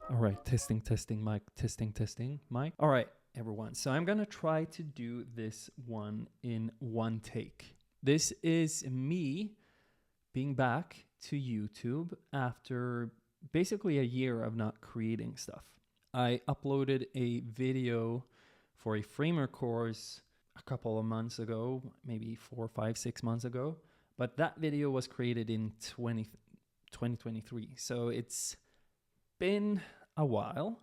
All right, testing, mic, testing, mic. All right, everyone. So I'm going to try to do this one in one take. This is me being back to YouTube after basically a year of not creating stuff. I uploaded a video for a framer course a couple of months ago, maybe 4, 5, 6 months ago. But that video was created in 2023. So it's been a while.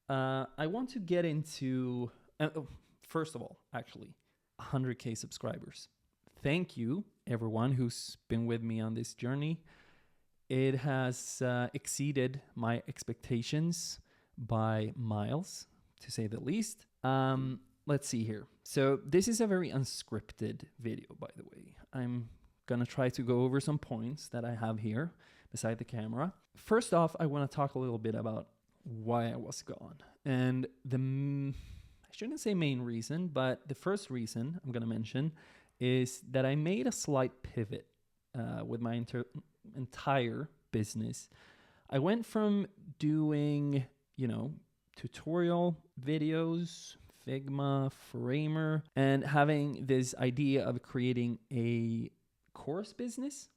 I want to get into, first of all, actually, 100K subscribers. Thank you, everyone who's been with me on this journey. It has exceeded my expectations by miles, to say the least. Let's see here. So this is a very unscripted video, by the way. I'm gonna try to go over some points that I have here beside the camera. First off, I want to talk a little bit about why I was gone. And I shouldn't say main reason, but the first reason I'm going to mention is that I made a slight pivot with my entire business. I went from doing, tutorial videos, Figma, Framer, and having this idea of creating a course business,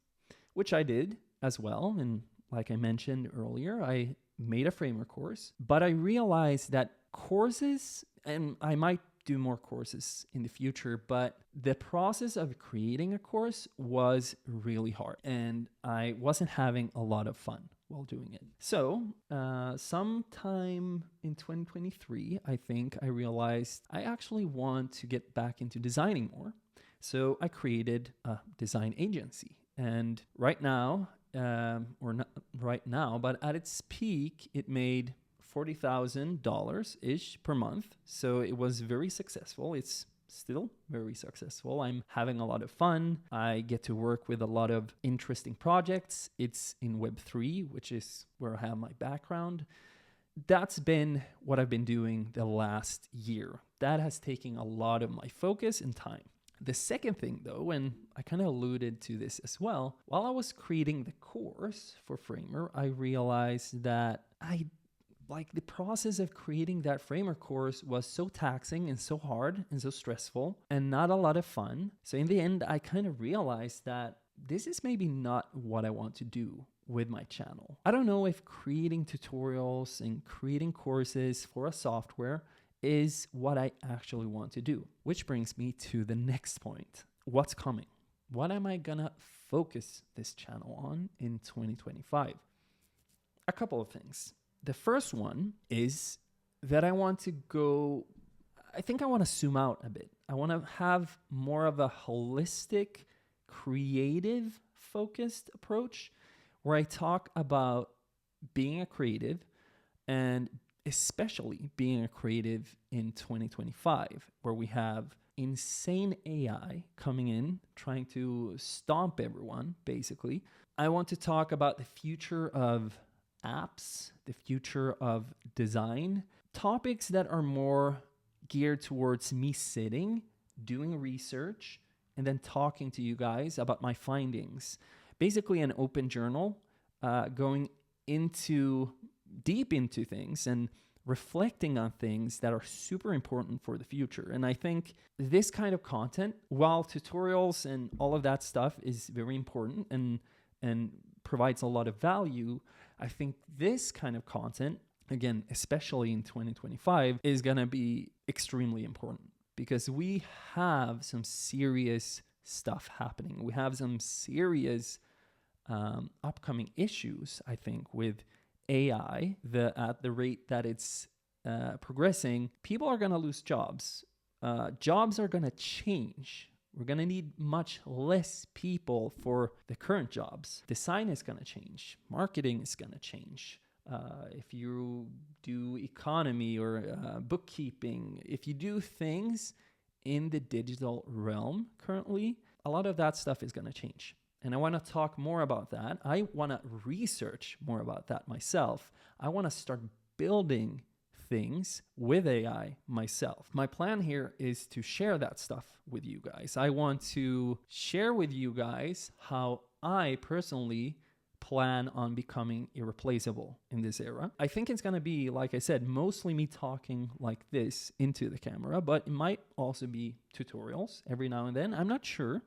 which I did as well. And like I mentioned earlier, I made a framer course, but I realized that courses, and I might do more courses in the future, but the process of creating a course was really hard and I wasn't having a lot of fun while doing it. So sometime in 2023, I think I realized I actually want to get back into designing more. So I created a design agency. And right now, or not right now, but at its peak, it made $40,000-ish per month. So it was very successful. It's still very successful. I'm having a lot of fun. I get to work with a lot of interesting projects. It's in Web3, which is where I have my background. That's been what I've been doing the last year. That has taken a lot of my focus and time. The second thing, though, and I kind of alluded to this as well, while I was creating the course for Framer, I realized that the process of creating that Framer course was so taxing and so hard and so stressful and not a lot of fun. So in the end, I kind of realized that this is maybe not what I want to do with my channel. I don't know if creating tutorials and creating courses for a software is what I actually want to do. Which brings me to the next point. What's coming? What am I gonna focus this channel on in 2025? A couple of things. The first one is that I want to zoom out a bit. I want to have more of a holistic, creative focused approach where I talk about being a creative and especially being a creative in 2025, where we have insane AI coming in, trying to stomp everyone, basically. I want to talk about the future of apps, the future of design, topics that are more geared towards me sitting, doing research, and then talking to you guys about my findings. Basically an open journal, going deep into things and reflecting on things that are super important for the future. And I think this kind of content, while tutorials and all of that stuff is very important and provides a lot of value, I think this kind of content, again, especially in 2025, is going to be extremely important because we have some serious stuff happening. We have some serious upcoming issues, I think, with AI. At the rate that it's progressing, people are going to lose jobs. Jobs are going to change. We're going to need much less people for the current jobs. Design is going to change. Marketing is going to change. If you do economy or bookkeeping, if you do things in the digital realm currently, a lot of that stuff is going to change. And I want to talk more about that. I want to research more about that myself. I want to start building things with AI myself. My plan here is to share that stuff with you guys. I want to share with you guys how I personally plan on becoming irreplaceable in this era. I think it's going to be, like I said, mostly me talking like this into the camera, but it might also be tutorials every now and then. I'm not sure.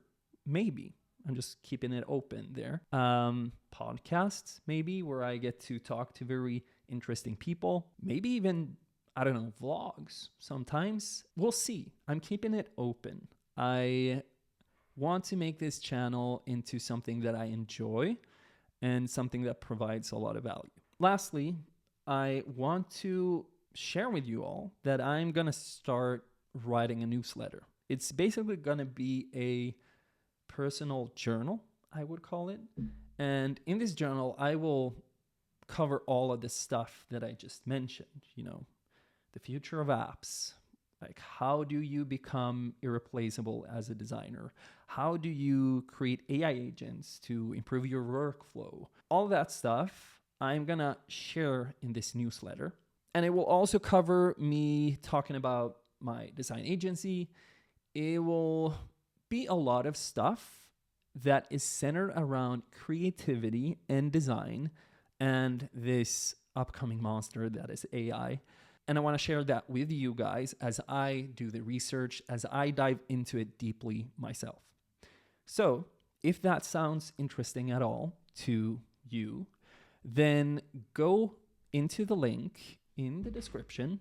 Maybe. I'm just keeping it open there. Podcasts, maybe, where I get to talk to very interesting people. Maybe even, I don't know, vlogs sometimes. We'll see. I'm keeping it open. I want to make this channel into something that I enjoy and something that provides a lot of value. Lastly, I want to share with you all that I'm going to start writing a newsletter. It's basically going to be a personal journal, I would call it. And in this journal, I will cover all of the stuff that I just mentioned, you know, the future of apps. Like, how do you become irreplaceable as a designer? How do you create AI agents to improve your workflow? All that stuff I'm going to share in this newsletter. And it will also cover me talking about my design agency. It will be a lot of stuff that is centered around creativity and design and this upcoming monster that is AI. And I want to share that with you guys as I do the research, as I dive into it deeply myself. So if that sounds interesting at all to you, then go into the link in the description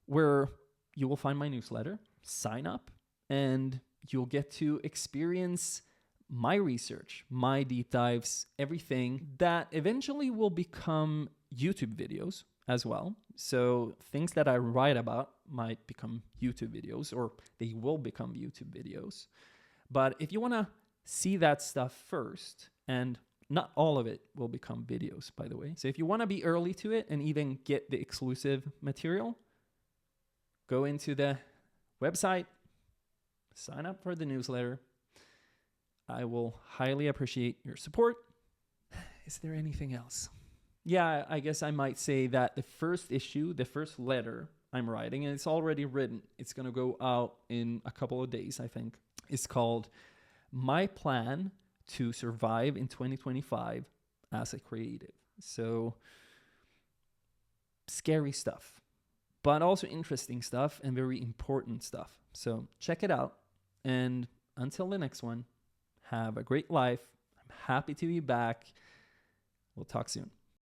where you will find my newsletter, sign up, and you'll get to experience my research, my deep dives, everything that eventually will become YouTube videos as well. So things that I write about might become YouTube videos, or they will become YouTube videos. But if you want to see that stuff first, and not all of it will become videos, by the way. So if you want to be early to it and even get the exclusive material, go into the website, sign up for the newsletter. I will highly appreciate your support. Is there anything else? Yeah, I guess I might say that the first issue, the first letter I'm writing, and it's already written, it's going to go out in a couple of days, I think. It's called My Plan to Survive in 2025 as a Creative. So, scary stuff, but also interesting stuff and very important stuff. So, check it out. And until the next one, have a great life. I'm happy to be back. We'll talk soon.